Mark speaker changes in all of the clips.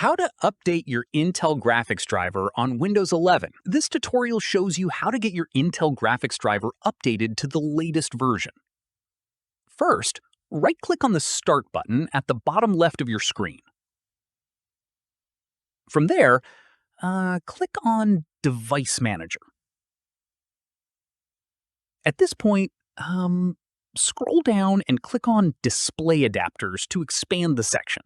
Speaker 1: How to update your Intel graphics driver on Windows 11. This tutorial shows you how to get your Intel graphics driver updated to the latest version. First, right-click on the Start button at the bottom left of your screen. From there, click on Device Manager. At this point, scroll down and click on Display Adapters to expand the section.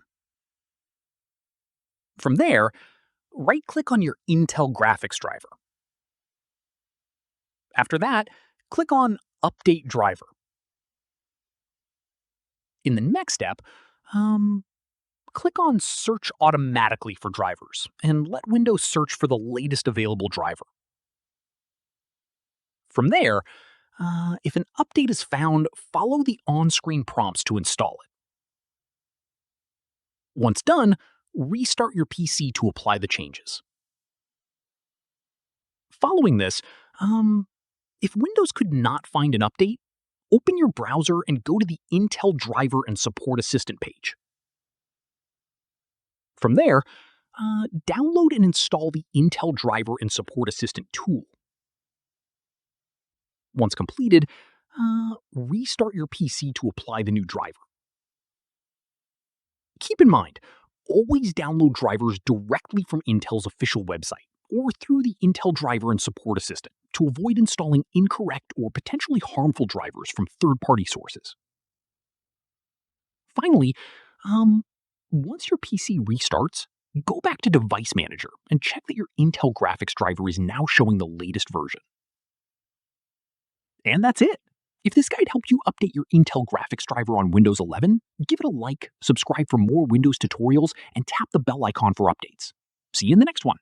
Speaker 1: From there, right-click on your Intel graphics driver. After that, click on Update Driver. In the next step, click on Search Automatically for drivers, and let Windows search for the latest available driver. From there, if an update is found, follow the on-screen prompts to install it. Once done, restart your PC to apply the changes. Following this, if Windows could not find an update, open your browser and go to the Intel Driver and Support Assistant page. From there, download and install the Intel Driver and Support Assistant tool. Once completed, restart your PC to apply the new driver. Keep in mind, always download drivers directly from Intel's official website or through the Intel Driver and Support Assistant to avoid installing incorrect or potentially harmful drivers from third-party sources. Finally, once your PC restarts, go back to Device Manager and check that your Intel graphics driver is now showing the latest version. And that's it. If this guide helped you update your Intel graphics driver on Windows 11, give it a like, subscribe for more Windows tutorials, and tap the bell icon for updates. See you in the next one.